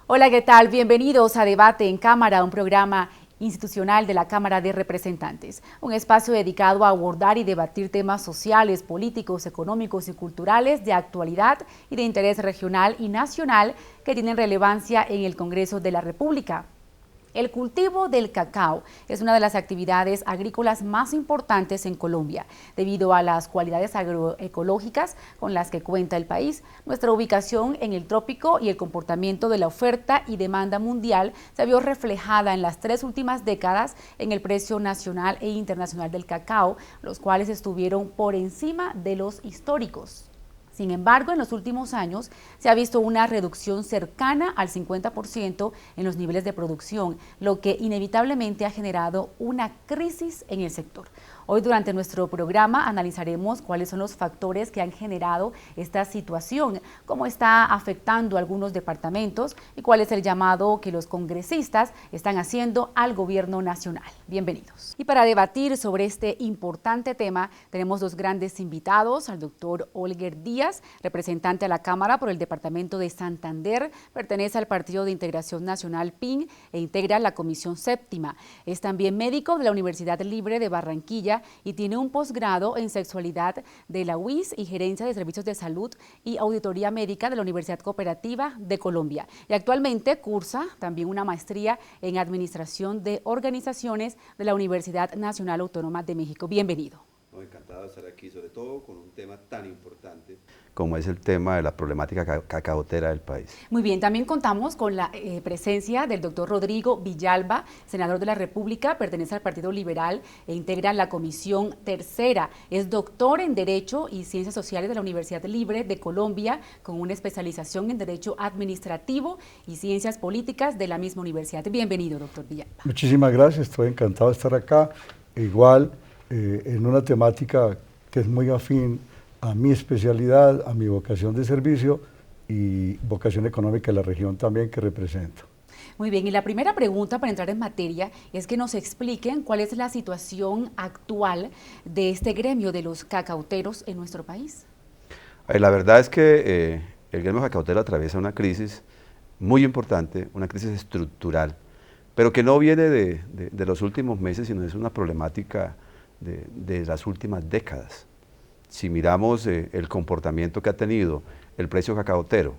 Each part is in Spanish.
Hola, ¿qué tal? Bienvenidos a Debate en Cámara, un programa institucional de la Cámara de Representantes, un espacio dedicado a abordar y debatir temas sociales, políticos, económicos y culturales de actualidad y de interés regional y nacional que tienen relevancia en el Congreso de la República. El cultivo del cacao es una de las actividades agrícolas más importantes en Colombia, debido a las cualidades agroecológicas con las que cuenta el país. Nuestra ubicación en el trópico y el comportamiento de la oferta y demanda mundial se vio reflejada en las 3 últimas décadas en el precio nacional e internacional del cacao, los cuales estuvieron por encima de los históricos. Sin embargo, en los últimos años se ha visto una reducción cercana al 50% en los niveles de producción, lo que inevitablemente ha generado una crisis en el sector. Hoy durante nuestro programa analizaremos cuáles son los factores que han generado esta situación, cómo está afectando a algunos departamentos y cuál es el llamado que los congresistas están haciendo al gobierno nacional. Bienvenidos. Y para debatir sobre este importante tema tenemos 2 grandes invitados, al doctor Olger Díaz, representante a la Cámara por el departamento de Santander, pertenece al Partido de Integración Nacional PIN e integra la Comisión Séptima. Es también médico de la Universidad Libre de Barranquilla y tiene un posgrado en sexualidad de la UIS y gerencia de servicios de salud y auditoría médica de la Universidad Cooperativa de Colombia. Y actualmente cursa también una maestría en administración de organizaciones de la Universidad Nacional Autónoma de México. Bienvenido. Encantado de estar aquí, sobre todo con un tema tan importante como es el tema de la problemática cacaotera del país. Muy bien, también contamos con la presencia del doctor Rodrigo Villalba, senador de la República, pertenece al Partido Liberal e integra la Comisión Tercera. Es doctor en Derecho y Ciencias Sociales de la Universidad Libre de Colombia, con una especialización en Derecho Administrativo y Ciencias Políticas de la misma universidad. Bienvenido, doctor Villalba. Muchísimas gracias, estoy encantado de estar acá. Igual, en una temática que es muy afín a mi especialidad, a mi vocación de servicio y vocación económica de la región también que represento. Muy bien, y la primera pregunta para entrar en materia es que nos expliquen cuál es la situación actual de este gremio de los cacauteros en nuestro país. La verdad es que el gremio cacautero atraviesa una crisis muy importante, una crisis estructural, pero que no viene de los últimos meses, sino es una problemática de las últimas décadas. Si miramos el comportamiento que ha tenido el precio cacaotero,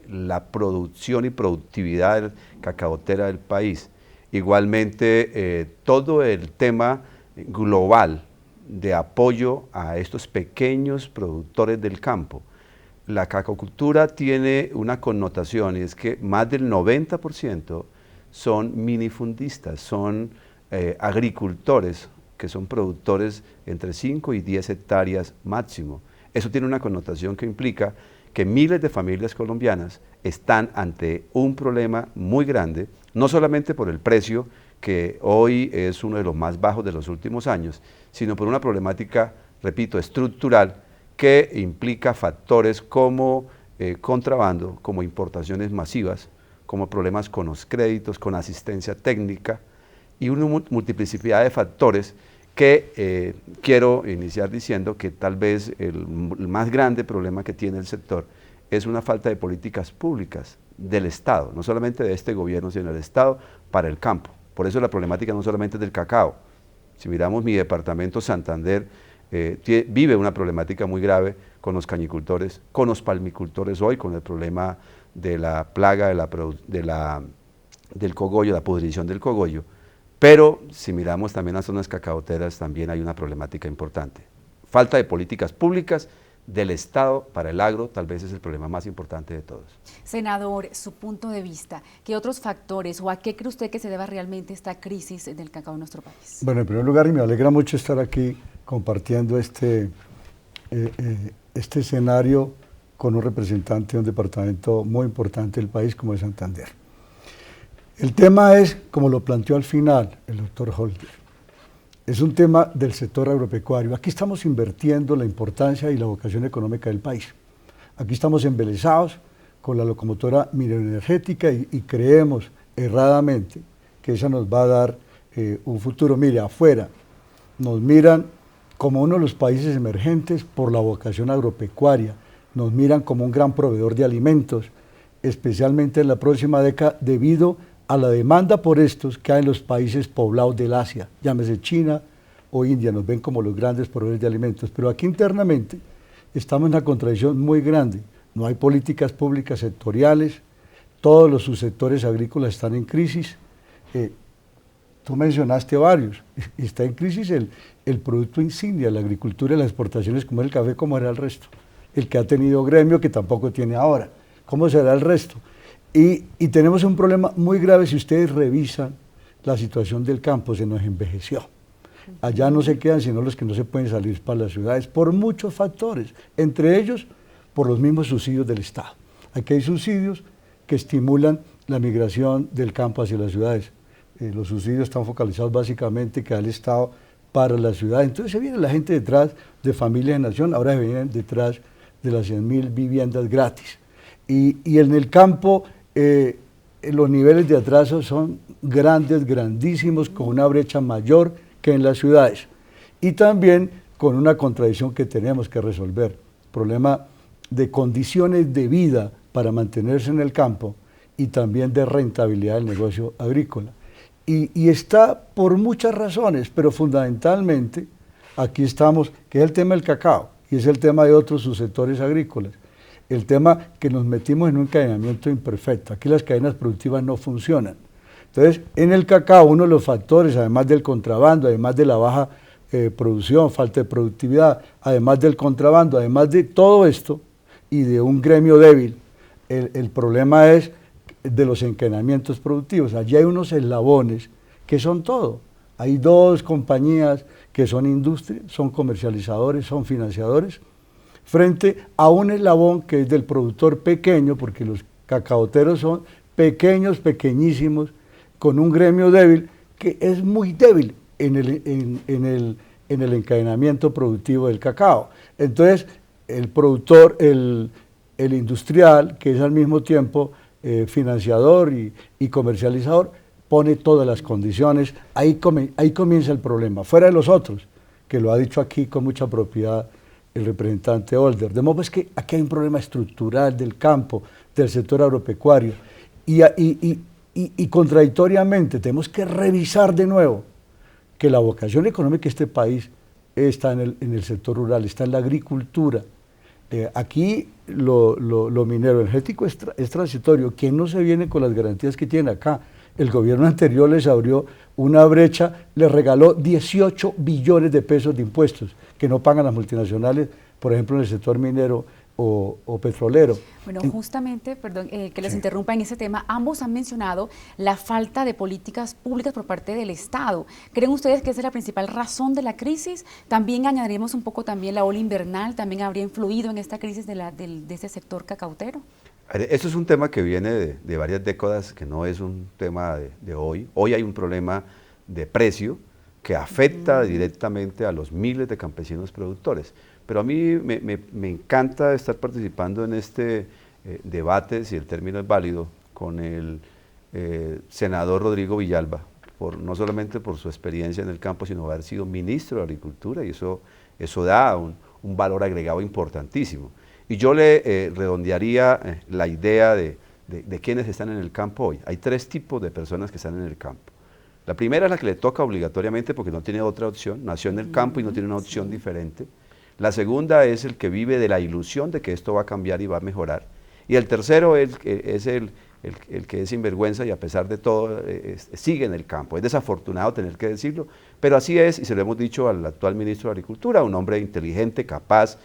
la producción y productividad cacaotera del país, igualmente todo el tema global de apoyo a estos pequeños productores del campo, la cacaocultura tiene una connotación y es que más del 90% son minifundistas, son agricultores que son productores entre 5 y 10 hectáreas máximo. Eso tiene una connotación que implica que miles de familias colombianas están ante un problema muy grande, no solamente por el precio, que hoy es uno de los más bajos de los últimos años, sino por una problemática, repito, estructural, que implica factores como contrabando, como importaciones masivas, como problemas con los créditos, con asistencia técnica, y una multiplicidad de factores que quiero iniciar diciendo que tal vez el más grande problema que tiene el sector es una falta de políticas públicas del Estado, no solamente de este gobierno, sino del Estado para el campo. Por eso la problemática no solamente es del cacao. Si miramos mi departamento, Santander, vive una problemática muy grave con los cañicultores, con los palmicultores hoy, con el problema de la plaga del cogollo, la pudrición del cogollo. Pero si miramos también las zonas cacaoteras, también hay una problemática importante. Falta de políticas públicas del Estado para el agro, tal vez es el problema más importante de todos. Senador, su punto de vista, ¿qué otros factores o a qué cree usted que se deba realmente esta crisis del cacao en nuestro país? Bueno, en primer lugar, y me alegra mucho estar aquí compartiendo este escenario con un representante de un departamento muy importante del país como es Santander. El tema es, como lo planteó al final el doctor Holger, es un tema del sector agropecuario. Aquí estamos invirtiendo la importancia y la vocación económica del país. Aquí estamos embelesados con la locomotora mineroenergética y creemos erradamente que esa nos va a dar un futuro. Mire, afuera nos miran como uno de los países emergentes por la vocación agropecuaria, nos miran como un gran proveedor de alimentos, especialmente en la próxima década, debido a la demanda por estos que hay en los países poblados del Asia, llámese China o India, nos ven como los grandes proveedores de alimentos, pero aquí internamente estamos en una contradicción muy grande, no hay políticas públicas sectoriales, todos los subsectores agrícolas están en crisis, tú mencionaste varios, está en crisis el producto insignia, la agricultura y las exportaciones como el café, ¿cómo era el resto? El que ha tenido gremio que tampoco tiene ahora, ¿cómo será el resto? Y tenemos un problema muy grave si ustedes revisan la situación del campo, se nos envejeció. Allá no se quedan sino los que no se pueden salir para las ciudades por muchos factores, entre ellos por los mismos subsidios del Estado. Aquí hay subsidios que estimulan la migración del campo hacia las ciudades. Los subsidios están focalizados básicamente que da el Estado para la ciudad. Entonces se viene la gente detrás de Familia de Nación, ahora se vienen detrás de las 100.000 viviendas gratis. Y en el campo los niveles de atraso son grandes, grandísimos, con una brecha mayor que en las ciudades. Y también con una contradicción que tenemos que resolver, problema de condiciones de vida para mantenerse en el campo y también de rentabilidad del negocio agrícola. Y está por muchas razones, pero fundamentalmente aquí estamos, que es el tema del cacao y es el tema de otros subsectores agrícolas. El tema que nos metimos en un encadenamiento imperfecto. Aquí las cadenas productivas no funcionan. Entonces, en el cacao, uno de los factores, además del contrabando, además de la baja producción, falta de productividad, además del contrabando, además de todo esto y de un gremio débil, el problema es de los encadenamientos productivos. Allí hay unos eslabones que son todo. Hay dos compañías que son industria, son comercializadores, son financiadores, frente a un eslabón que es del productor pequeño, porque los cacaoteros son pequeños, pequeñísimos, con un gremio débil, que es muy débil en el encadenamiento productivo del cacao. Entonces, el productor, el industrial, que es al mismo tiempo financiador y comercializador, pone todas las condiciones, ahí comienza el problema, fuera de los otros, que lo ha dicho aquí con mucha propiedad el representante Older. De modo pues que aquí hay un problema estructural del campo, del sector agropecuario, y contradictoriamente tenemos que revisar de nuevo que la vocación económica de este país está en el sector rural, está en la agricultura. Aquí lo minero energético es transitorio. ¿Quién no se viene con las garantías que tiene acá? El gobierno anterior les abrió una brecha, les regaló 18 billones de pesos de impuestos que no pagan las multinacionales, por ejemplo, en el sector minero o petrolero. Bueno, justamente, perdón, que les interrumpa en ese tema, ambos han mencionado la falta de políticas públicas por parte del Estado. ¿Creen ustedes que esa es la principal razón de la crisis? También añadiremos un poco también la ola invernal, también habría influido en esta crisis de ese sector cacautero. Esto es un tema que viene de varias décadas, que no es un tema de hoy. Hoy hay un problema de precio que afecta directamente a los miles de campesinos productores. Pero a mí me encanta estar participando en este debate, si el término es válido, con el senador Rodrigo Villalba, no solamente por su experiencia en el campo, sino haber sido ministro de Agricultura, y eso da un valor agregado importantísimo. Y yo le redondearía la idea de quienes están en el campo hoy. Hay tres tipos de personas que están en el campo. La primera es la que le toca obligatoriamente porque no tiene otra opción, nació en el campo y no tiene una opción diferente. La segunda es el que vive de la ilusión de que esto va a cambiar y va a mejorar. Y el tercero es el que es sinvergüenza y a pesar de todo sigue en el campo. Es desafortunado tener que decirlo, pero así es, y se lo hemos dicho al actual ministro de Agricultura, un hombre inteligente, capaz,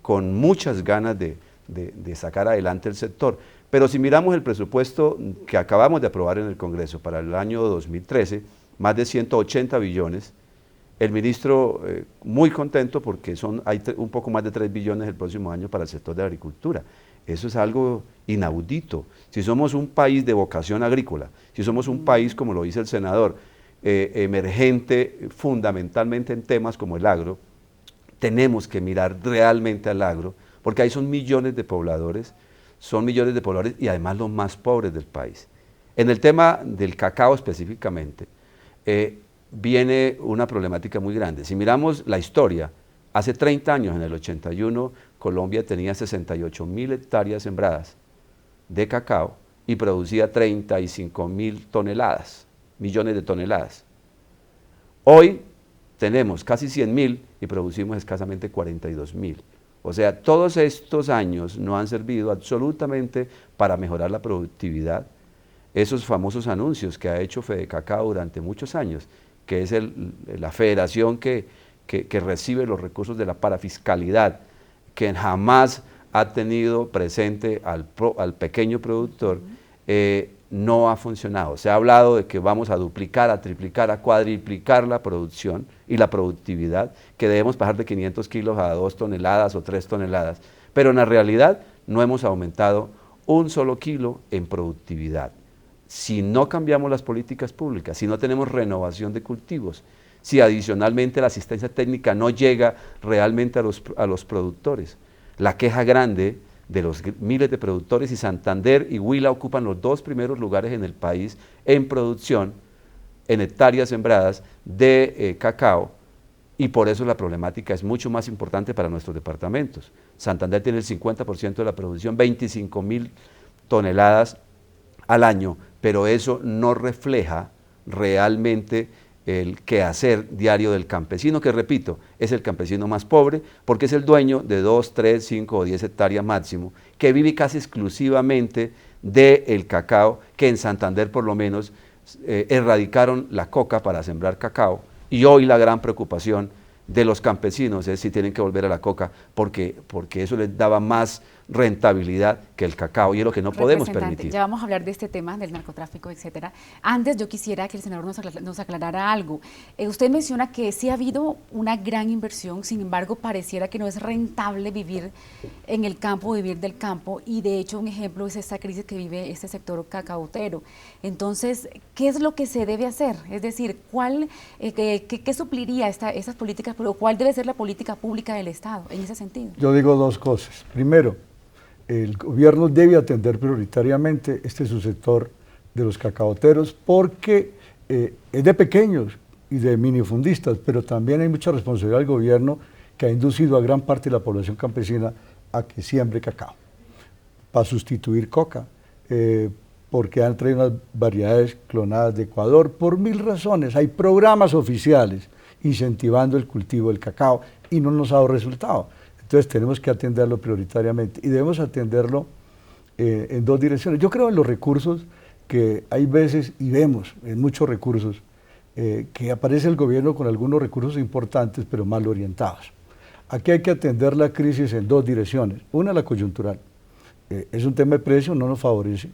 con muchas ganas de sacar adelante el sector. Pero si miramos el presupuesto que acabamos de aprobar en el Congreso para el año 2013, más de 180 billones, el ministro muy contento porque hay un poco más de 3 billones el próximo año para el sector de la agricultura. Eso es algo inaudito. Si somos un país de vocación agrícola, si somos un país, como lo dice el senador, emergente fundamentalmente en temas como el agro, tenemos que mirar realmente al agro, porque ahí son millones de pobladores y además los más pobres del país. En el tema del cacao específicamente, viene una problemática muy grande. Si miramos la historia, hace 30 años, en el 81, Colombia tenía 68.000 hectáreas sembradas de cacao y producía 35.000 toneladas, millones de toneladas. Hoy tenemos casi 100.000 y producimos escasamente 42.000. O sea, todos estos años no han servido absolutamente para mejorar la productividad. Esos famosos anuncios que ha hecho Fedecacao durante muchos años, que es la federación que recibe los recursos de la parafiscalidad, que jamás ha tenido presente al pequeño productor, no ha funcionado. Se ha hablado de que vamos a duplicar, a triplicar, a cuadriplicar la producción y la productividad, que debemos pasar de 500 kilos a 2 toneladas o 3 toneladas, pero en la realidad no hemos aumentado un solo kilo en productividad. Si no cambiamos las políticas públicas, si no tenemos renovación de cultivos, si adicionalmente la asistencia técnica no llega realmente a los productores. La queja grande de los miles de productores, y Santander y Huila ocupan los 2 primeros lugares en el país en producción, en hectáreas sembradas de cacao, y por eso la problemática es mucho más importante para nuestros departamentos. Santander tiene el 50% de la producción, 25.000 toneladas al año, pero eso no refleja realmente el quehacer diario del campesino, que repito, es el campesino más pobre, porque es el dueño de 2, 3, 5 o 10 hectáreas máximo, que vive casi exclusivamente del cacao, que en Santander por lo menos erradicaron la coca para sembrar cacao, y hoy la gran preocupación de los campesinos es si tienen que volver a la coca, porque eso les daba más rentabilidad que el cacao, y es lo que no podemos permitir. Ya vamos a hablar de este tema del narcotráfico, etcétera. Antes yo quisiera que el senador nos aclarara algo. Usted menciona que sí ha habido una gran inversión, sin embargo pareciera que no es rentable vivir en el campo, vivir del campo, y de hecho un ejemplo es esta crisis que vive este sector cacautero. Entonces, ¿qué es lo que se debe hacer? Es decir, ¿qué supliría esas políticas, pero cuál debe ser la política pública del Estado en ese sentido? Yo digo 2 cosas. Primero, el gobierno debe atender prioritariamente este subsector de los cacaoteros, porque es de pequeños y de minifundistas, pero también hay mucha responsabilidad del gobierno, que ha inducido a gran parte de la población campesina a que siembre cacao para sustituir coca, porque han traído unas variedades clonadas de Ecuador por 1000 razones. Hay programas oficiales incentivando el cultivo del cacao y no nos ha dado resultado. Entonces tenemos que atenderlo prioritariamente, y debemos atenderlo en 2 direcciones. Yo creo en los recursos, que hay veces, y vemos en muchos recursos, que aparece el gobierno con algunos recursos importantes, pero mal orientados. Aquí hay que atender la crisis en 2 direcciones. Una, la coyuntural. Es un tema de precio, no nos favorece.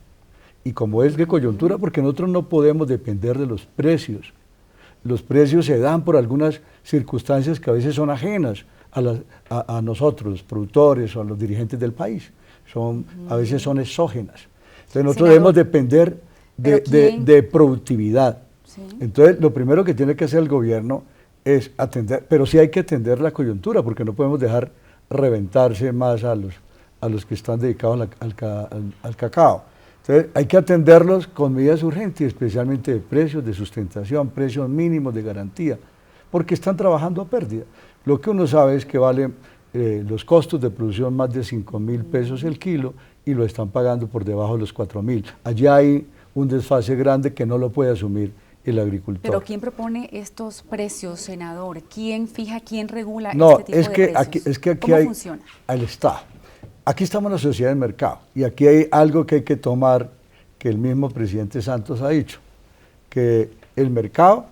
Y como es de coyuntura, porque nosotros no podemos depender de los precios. Los precios se dan por algunas circunstancias que a veces son ajenas a nosotros, los productores, o a los dirigentes del país. A veces son exógenas. Entonces nosotros debemos depender de productividad. ¿Sí? Entonces lo primero que tiene que hacer el gobierno es atender, pero sí hay que atender la coyuntura, porque no podemos dejar reventarse más a los que están dedicados al cacao. Entonces hay que atenderlos con medidas urgentes, especialmente de precios, de sustentación, precios mínimos de garantía, porque están trabajando a pérdida. Lo que uno sabe es que valen los costos de producción más de 5.000 pesos el kilo, y lo están pagando por debajo de los 4.000. Allí hay un desfase grande que no lo puede asumir el agricultor. Pero ¿quién propone estos precios, senador? ¿Quién fija, quién regula este tipo de precios? ¿Cómo funciona? El Estado. Aquí estamos en la sociedad del mercado, y aquí hay algo que hay que tomar, que el mismo presidente Santos ha dicho, que el mercado,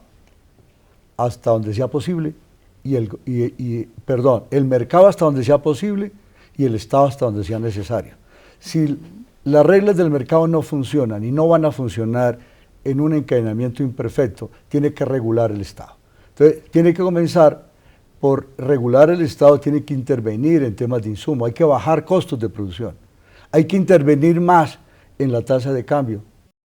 hasta donde sea posible, el mercado hasta donde sea posible, y el Estado hasta donde sea necesario. Si las reglas del mercado no funcionan, y no van a funcionar en un encadenamiento imperfecto, tiene que regular el Estado. Entonces, tiene que comenzar por regular el Estado, tiene que intervenir en temas de insumo, hay que bajar costos de producción, hay que intervenir más en la tasa de cambio,